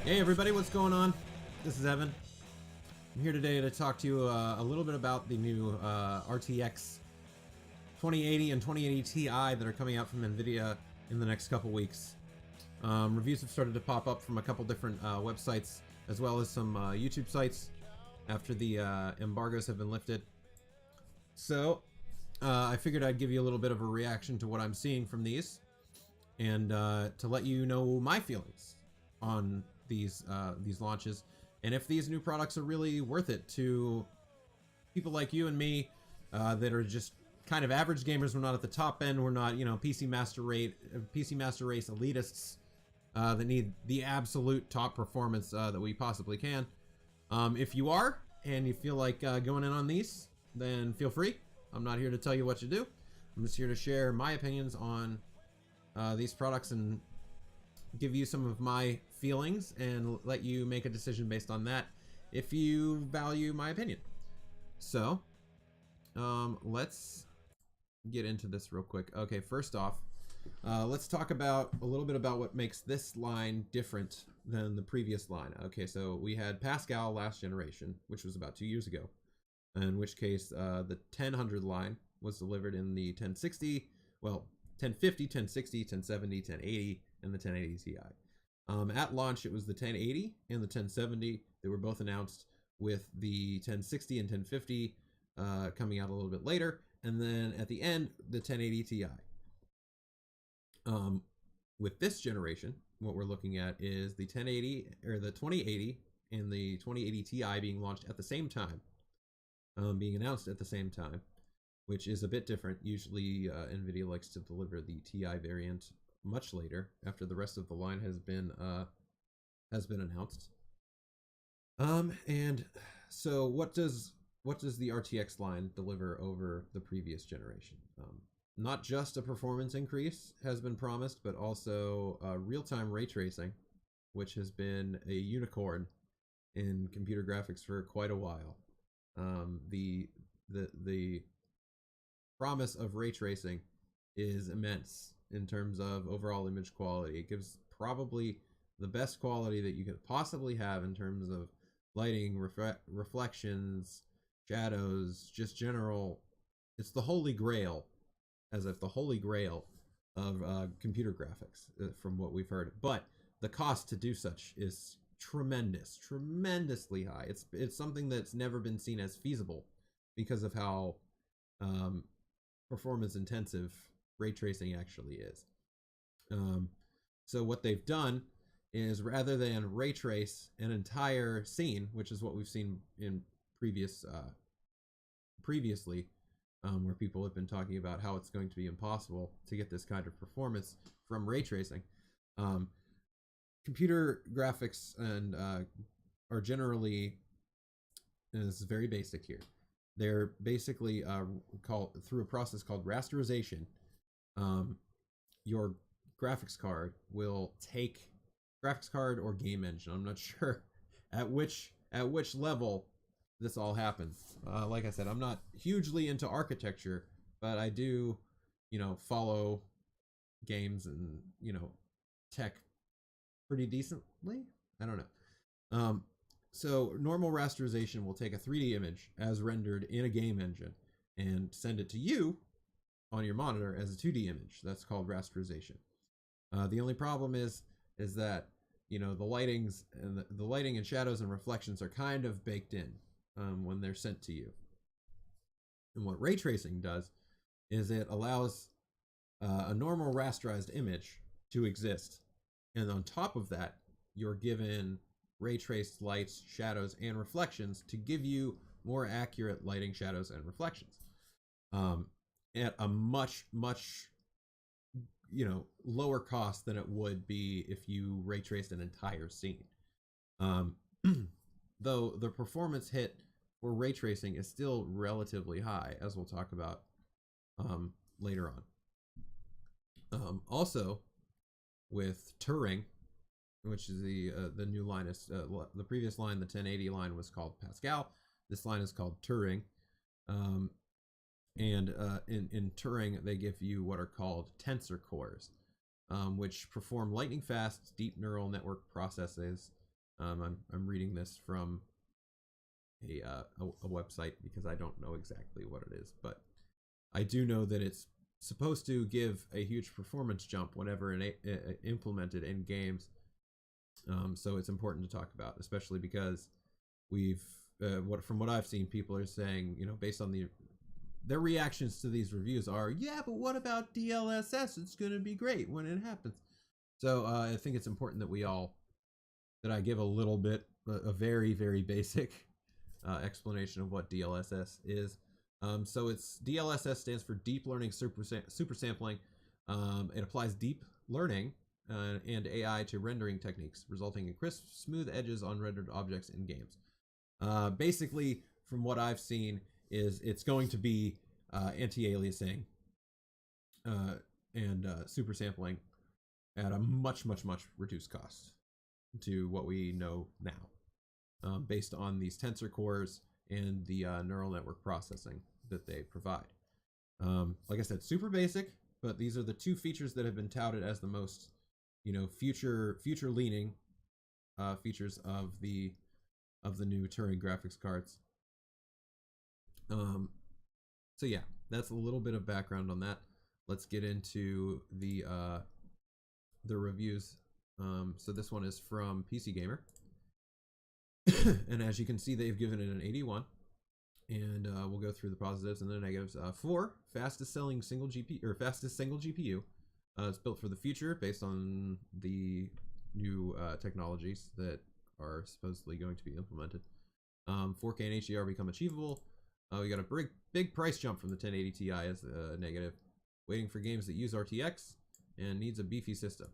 Hey everybody, what's going on? This is Evan. I'm here today to talk to you a little bit about the new RTX 2080 and 2080 Ti that are coming out from NVIDIA in the next couple weeks. Reviews have started to pop up from a couple different websites, as well as some YouTube sites after the embargoes have been lifted. So I figured I'd give you a little bit of a reaction to what I'm seeing from these, and to let you know my feelings on these launches, and if these new products are really worth it to people like you and me that are just kind of average gamers. We're not at the top end. We're not, PC Master Race elitists that need the absolute top performance that we possibly can. If you are and you feel like going in on these, then feel free. I'm not here to tell you what to do. I'm just here to share my opinions on these products and give you some of my feelings and let you make a decision based on that if you value my opinion. So let's get into this real quick. Okay, first off, let's talk about a little bit about what makes this line different than the previous line. Okay, so we had Pascal last generation, which was about 2 years ago, in which case the 1000 line was delivered in the 1060, well, 1050, 1060, 1070, 1080, and the 1080 Ti. At launch, it was the 1080 and the 1070. They were both announced, with the 1060 and 1050 coming out a little bit later, and then at the end, the 1080 Ti. With this generation, what we're looking at is the 1080 or the 2080 and the 2080 Ti being launched at the same time, being announced at the same time, which is a bit different. Usually NVIDIA likes to deliver the Ti variant much later, after the rest of the line has been announced. And so what does the RTX line deliver over the previous generation? Not just a performance increase has been promised, but also real-time ray tracing, which has been a unicorn in computer graphics for quite a while. The promise of ray tracing is immense in terms of overall image quality. It gives probably the best quality that you could possibly have in terms of lighting, reflections, shadows, just general. It's the holy grail, as if the holy grail of computer graphics, from what we've heard. But the cost to do such is tremendously high. It's something that's never been seen as feasible because of how performance intensive ray tracing actually is. So what they've done is, rather than ray trace an entire scene, which is what we've seen in previously, where people have been talking about how it's going to be impossible to get this kind of performance from ray tracing. Computer graphics and are generally, and this is very basic here, they're basically called, through a process called rasterization. Your graphics card will take, graphics card or game engine, I'm not sure at which level this all happens. Like I said, I'm not hugely into architecture, but I do, follow games and, tech pretty decently. I don't know. So normal rasterization will take a 3D image as rendered in a game engine and send it to you on your monitor as a 2D image. That's called rasterization. The only problem is that the lightings and the lighting and shadows and reflections are kind of baked in when they're sent to you. And what ray tracing does is it allows a normal rasterized image to exist, and on top of that, you're given ray traced lights, shadows, and reflections to give you more accurate lighting, shadows, and reflections at a much lower cost than it would be if you ray traced an entire scene. Though the performance hit for ray tracing is still relatively high, as we'll talk about later on. Also, with Turing, which is the new line, is the previous line, the 1080 line, was called Pascal. This line is called Turing. And in Turing, they give you what are called tensor cores, which perform lightning fast, deep neural network processes I'm reading this from a website because I don't know exactly what it is, but I do know that it's supposed to give a huge performance jump whenever implemented in games. So it's important to talk about, especially because we've from what I've seen, people are saying, based on their reactions to these reviews are, yeah, but what about DLSS? It's going to be great when it happens. So I think it's important that I give a little bit, a very, very basic explanation of what DLSS is. So it's DLSS stands for Deep Learning Super Sampling. It applies deep learning and AI to rendering techniques, resulting in crisp, smooth edges on rendered objects in games. Basically, from what I've seen, is it's going to be anti-aliasing and super sampling at a much, much, much reduced cost to what we know now, based on these tensor cores and the neural network processing that they provide. Like I said, super basic, but these are the two features that have been touted as the most, future leaning features of the new Turing graphics cards. So yeah, that's a little bit of background on that. Let's get into the reviews. So this one is from PC Gamer, and as you can see, they've given it an 81. And we'll go through the positives and the negatives. 4, fastest single GPU. It's built for the future based on the new technologies that are supposedly going to be implemented. 4K and HDR become achievable. We got a big price jump from the 1080 Ti as a negative. Waiting for games that use RTX and needs a beefy system.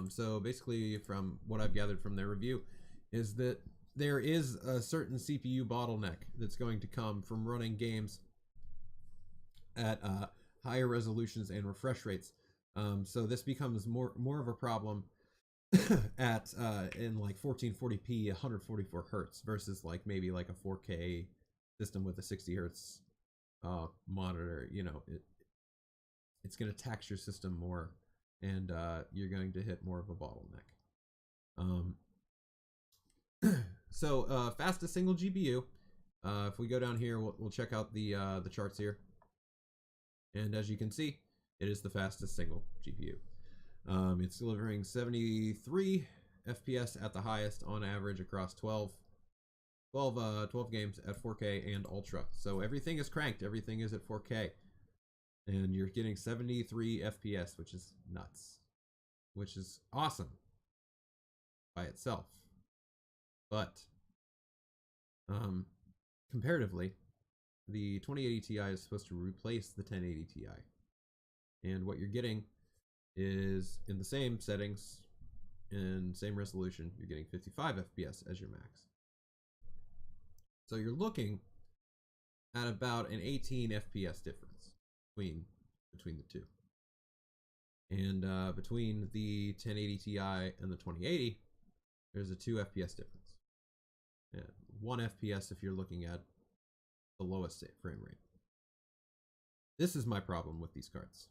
So basically, from what I've gathered from their review, is that there is a certain CPU bottleneck that's going to come from running games at higher resolutions and refresh rates. So this becomes more of a problem at in like 1440p 144 hertz versus like maybe like a 4K system with a 60 hertz monitor. It's going to tax your system more, and you're going to hit more of a bottleneck. So fastest single GPU. If we go down here, we'll check out the charts here, and as you can see, it is the fastest single GPU. It's delivering 73 FPS at the highest on average across 12 games at 4K and Ultra. So everything is cranked. Everything is at 4K, and you're getting 73 FPS, which is nuts, which is awesome by itself. But comparatively, the 2080 Ti is supposed to replace the 1080 Ti. And what you're getting is, in the same settings and same resolution, you're getting 55 FPS as your max. So you're looking at about an 18 FPS difference between the two. And between the 1080 Ti and the 2080, there's a 2 FPS difference. And 1 FPS if you're looking at the lowest frame rate. This is my problem with these cards.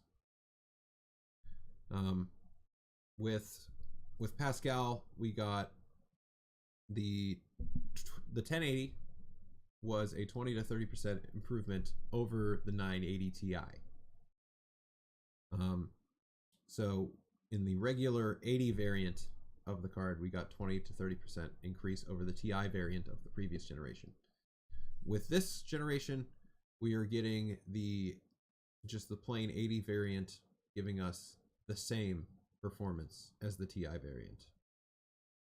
With Pascal, we got the 1080 was a 20 to 30% improvement over the 980 Ti. So in the regular 80 variant of the card, we got 20 to 30% increase over the Ti variant of the previous generation. With this generation, we are getting just the plain 80 variant, giving us the same performance as the Ti variant.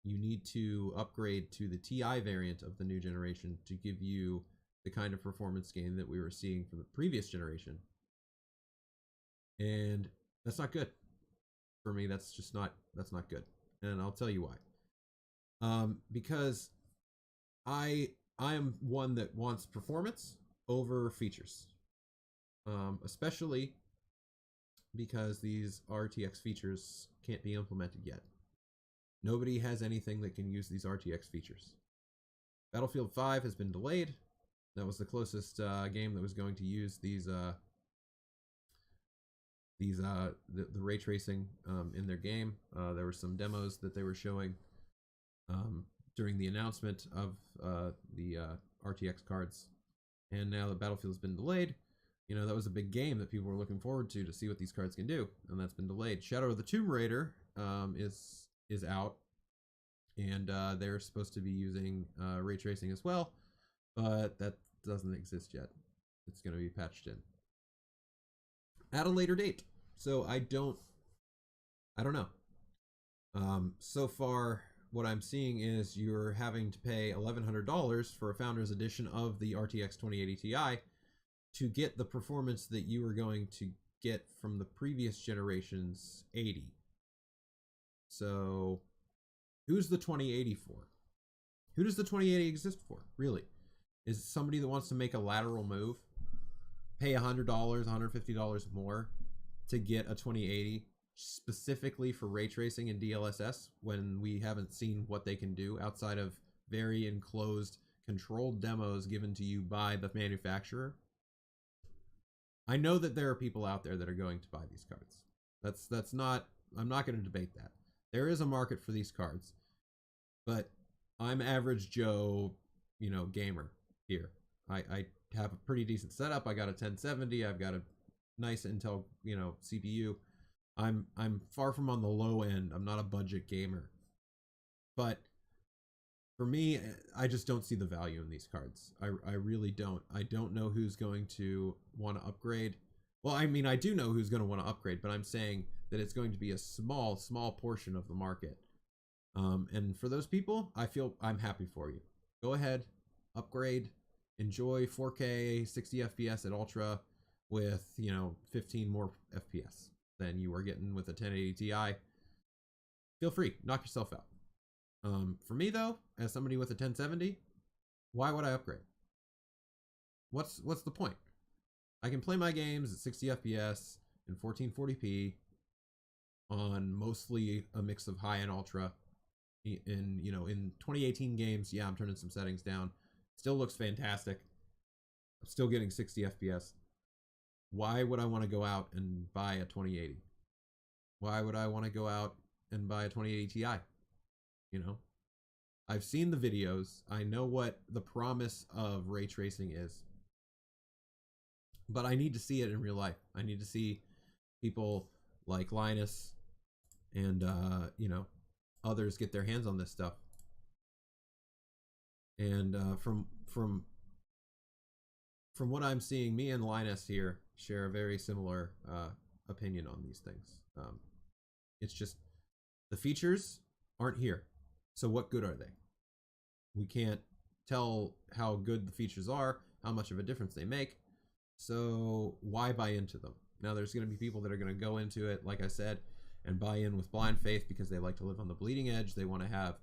You need to upgrade to the Ti variant of the new generation to give you the kind of performance gain that we were seeing from the previous generation. And that's not good. For me, that's not good. And I'll tell you why. Because I am one that wants performance over features. Especially because these RTX features can't be implemented yet. Nobody has anything that can use these RTX features. Battlefield 5 has been delayed. That was the closest game that was going to use the ray tracing in their game. There were some demos that they were showing. during the announcement of the RTX cards, and now that Battlefield's been delayed, you know, that was a big game that people were looking forward to see what these cards can do, and that's been delayed. Shadow of the Tomb Raider is out, and they're supposed to be using ray tracing as well, but that doesn't exist yet. It's going to be patched in at a later date. So I don't know. So far, what I'm seeing is you're having to pay $1,100 for a Founders Edition of the RTX 2080 Ti to get the performance that you were going to get from the previous generation's 80. So who's the 2080 for? Who does the 2080 exist for, really? Is it somebody that wants to make a lateral move, pay $100, $150 more to get a 2080 specifically for ray tracing and DLSS when we haven't seen what they can do outside of very enclosed, controlled demos given to you by the manufacturer? I know that there are people out there that are going to buy these cards. That's not, I'm not going to debate that. There is a market for these cards, but I'm average Joe, you know, gamer here. I have a pretty decent setup. I got a 1070. I've got a nice Intel, you know, CPU. I'm far from on the low end. I'm not a budget gamer. But for me, I just don't see the value in these cards. I really don't. I don't know who's going to want to upgrade. Well, I mean, I do know who's going to want to upgrade, but I'm saying that it's going to be a small portion of the market. And for those people, I'm happy for you. Go ahead, upgrade, enjoy 4K 60 FPS at Ultra with, you know, 15 more FPS than you were getting with a 1080 Ti. Feel free, knock yourself out. For me though, as somebody with a 1070, why would I upgrade? What's the point? I can play my games at 60 FPS in 1440p on mostly a mix of high and ultra. In, you know, in 2018 games, yeah, I'm turning some settings down. Still looks fantastic. I'm still getting 60 FPS. Why would I want to go out and buy a 2080? Why would I want to go out and buy a 2080 Ti? You know, I've seen the videos. I know what the promise of ray tracing is, but I need to see it in real life. I need to see people like Linus and, you know, others get their hands on this stuff. And from what I'm seeing, me and Linus here share a very similar opinion on these things. It's just the features aren't here. So what good are they? We can't tell how good the features are, how much of a difference they make. So why buy into them? Now there's going to be people that are going to go into it, like I said, and buy in with blind faith because they like to live on the bleeding edge. They want to have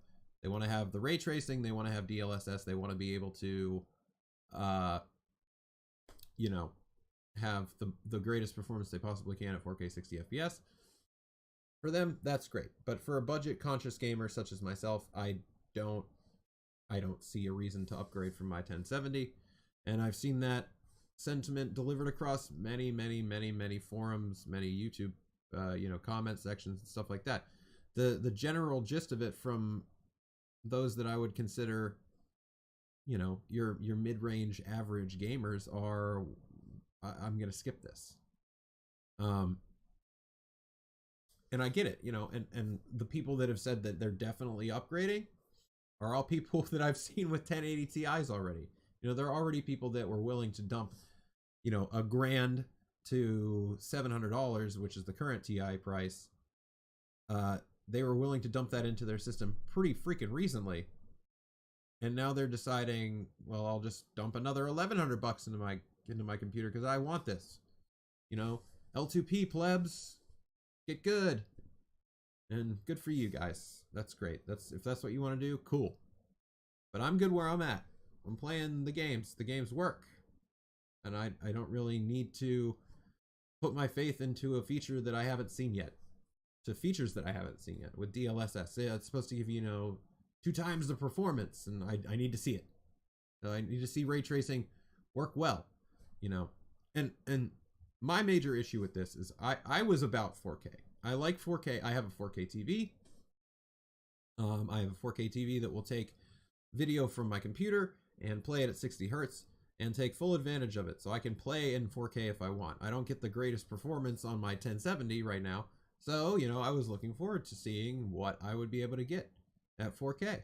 the ray tracing. They want to have DLSS. They want to be able to, you know, have the greatest performance they possibly can at 4K 60 FPS. For them, that's great. But for a budget conscious gamer such as myself, I don't see a reason to upgrade from my 1070. And I've seen that sentiment delivered across many forums, many YouTube, you know, comment sections and stuff like that. The general gist of it from those that I would consider, you know, your mid-range average gamers are, I'm going to skip this. And I get it, you know, and the people that have said that they're definitely upgrading are all people that I've seen with 1080 Ti's already. You know, there are already people that were willing to dump, you know, $1,000 to $700, which is the current Ti price. They were willing to dump that into their system pretty freaking recently. And now they're deciding, well, I'll just dump another $1,100 into my computer because I want this. You know, L2P plebs, get good. And good for you guys. That's great. If that's what you want to do, cool. But I'm good where I'm at. I'm playing the games. The games work. And I don't really need to put my faith into a feature that I haven't seen yet. To features that I haven't seen yet. With DLSS, yeah, it's supposed to give you, you know, 2 times the performance, and I need to see it. So I need to see ray tracing work well, you know. And my major issue with this is I was about 4K. I like 4K. I have a 4K TV. I have a 4K TV that will take video from my computer and play it at 60 hertz and take full advantage of it. So I can play in 4K if I want. I don't get the greatest performance on my 1070 right now. So, you know, I was looking forward to seeing what I would be able to get at 4K.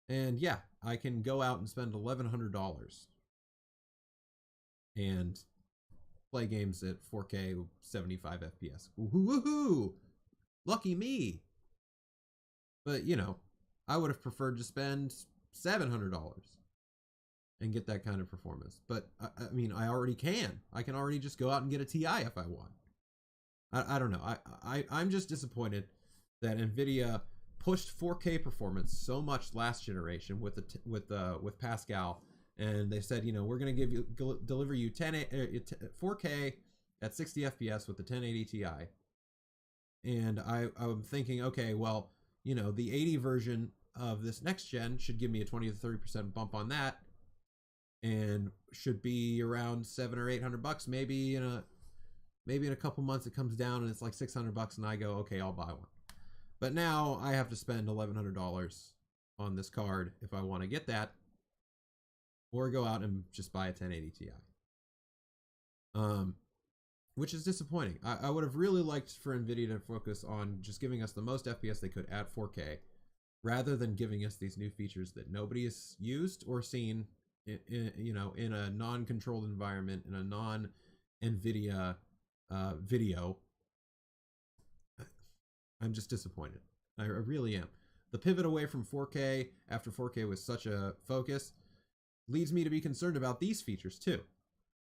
And yeah, I can go out and spend $1,100 and play games at 4K 75 FPS. Woohoo! Lucky me. But, you know, I would have preferred to spend $700 and get that kind of performance. But, I mean, I already can. I can already just go out and get a TI if I want. I don't know. I'm just disappointed that NVIDIA pushed 4K performance so much last generation with Pascal, and they said, you know, we're going to deliver you 4K at 60 FPS with the 1080 Ti. And I'm thinking, okay, well, you know, the 80 version of this next gen should give me a 20 to 30% bump on that, and should be around $700 or $800. Maybe in a couple months it comes down and it's like $600, and I go, okay, I'll buy one. But now I have to spend $1,100 on this card if I want to get that, or go out and just buy a 1080 Ti. Which is disappointing. I would have really liked for NVIDIA to focus on just giving us the most FPS they could at 4K, rather than giving us these new features that nobody has used or seen in a non-controlled environment, in a non-NVIDIA video. I'm just disappointed. I really am. The pivot away from 4K after 4K was such a focus leads me to be concerned about these features too.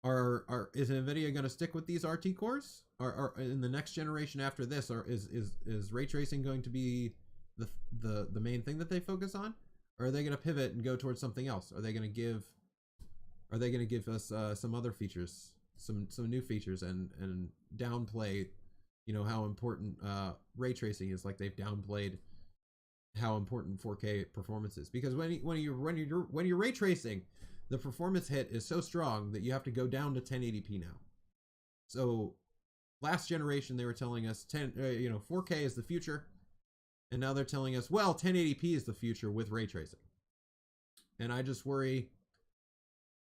Is NVIDIA going to stick with these RT cores? Or in the next generation after this, or is ray tracing going to be the main thing that they focus on? Or are they going to pivot and go towards something else? Are they going to give us some other features, some new features, and downplay, you know, how important ray tracing is, like they've downplayed how important 4K performance is? Because when you're ray tracing, the performance hit is so strong that you have to go down to 1080p now. So last generation they were telling us 4K is the future, and now they're telling us, well, 1080p is the future with ray tracing. And I just worry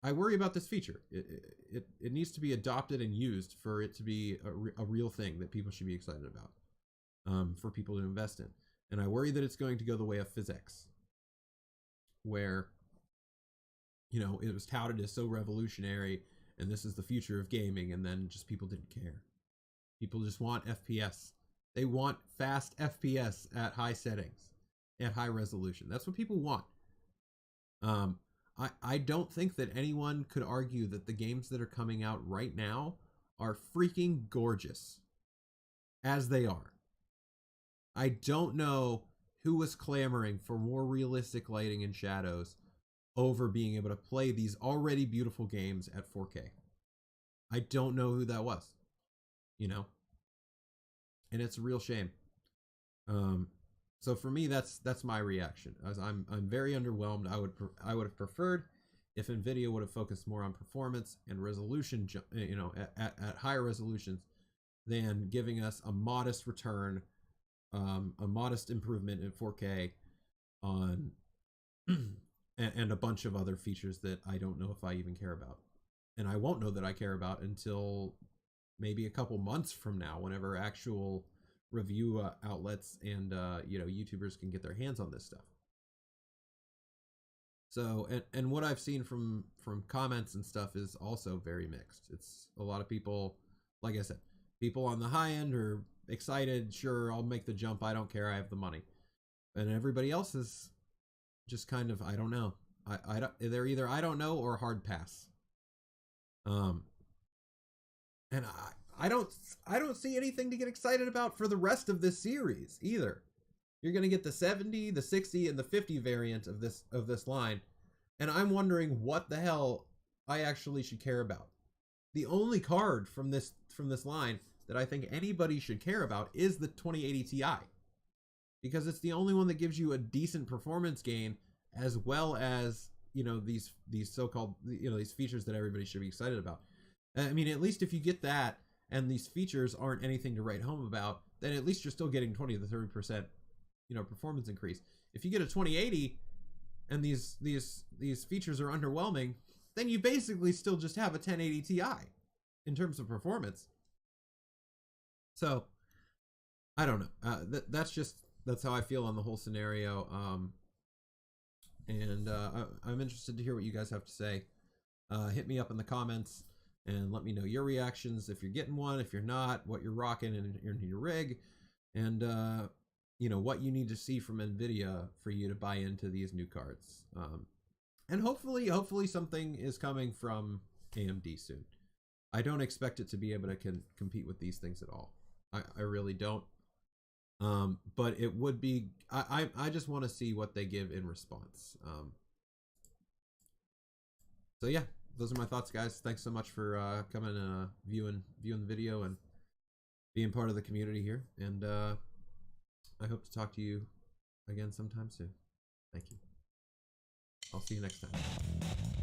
about this feature. It needs to be adopted and used for it to be a real thing that people should be excited about, for people to invest in. And I worry that it's going to go the way of PhysX, where, you know, it was touted as so revolutionary and this is the future of gaming, and then just people didn't care. People just want FPS. They want fast FPS at high settings, at high resolution. That's what people want. I don't think that anyone could argue that the games that are coming out right now are freaking gorgeous, as they are. I don't know who was clamoring for more realistic lighting and shadows over being able to play these already beautiful games at 4K. I don't know who that was, you know, and it's a real shame. So for me, that's my reaction. As I'm very underwhelmed. I would have preferred if NVIDIA would have focused more on performance and resolution, you know, at higher resolutions, than giving us a modest return, a modest improvement in 4K on and a bunch of other features that I don't know if I even care about. And I won't know that I care about until maybe a couple months from now, whenever actual review outlets and YouTubers can get their hands on this stuff. So, and what I've seen from comments and stuff is also very mixed. It's a lot of people, like I said, people on the high end are excited. Sure, I'll make the jump. I don't care. I have the money. And everybody else is just kind of, I don't know. They're either I don't know or hard pass. And I don't see anything to get excited about for the rest of this series either. You're going to get the 70, the 60, and the 50 variant of this line, and I'm wondering what the hell I actually should care about. The only card from this line that I think anybody should care about is the 2080 Ti, because it's the only one that gives you a decent performance gain, as well as, you know, these so-called, you know, these features that everybody should be excited about. I mean, at least if you get that and these features aren't anything to write home about, then at least you're still getting 20 to 30% performance increase. If you get a 2080 and these features are underwhelming, then you basically still just have a 1080 Ti in terms of performance. So I don't know. That's how I feel on the whole scenario. I'm interested to hear what you guys have to say. Hit me up in the comments and let me know your reactions, if you're getting one, if you're not, what you're rocking in your rig, and what you need to see from NVIDIA for you to buy into these new cards. And hopefully something is coming from AMD soon. I don't expect it to be able to compete with these things at all. I really don't. But it would be, I just want to see what they give in response. So yeah, those are my thoughts, guys. Thanks so much for coming and viewing the video and being part of the community here. And I hope to talk to you again sometime soon. Thank you. I'll see you next time.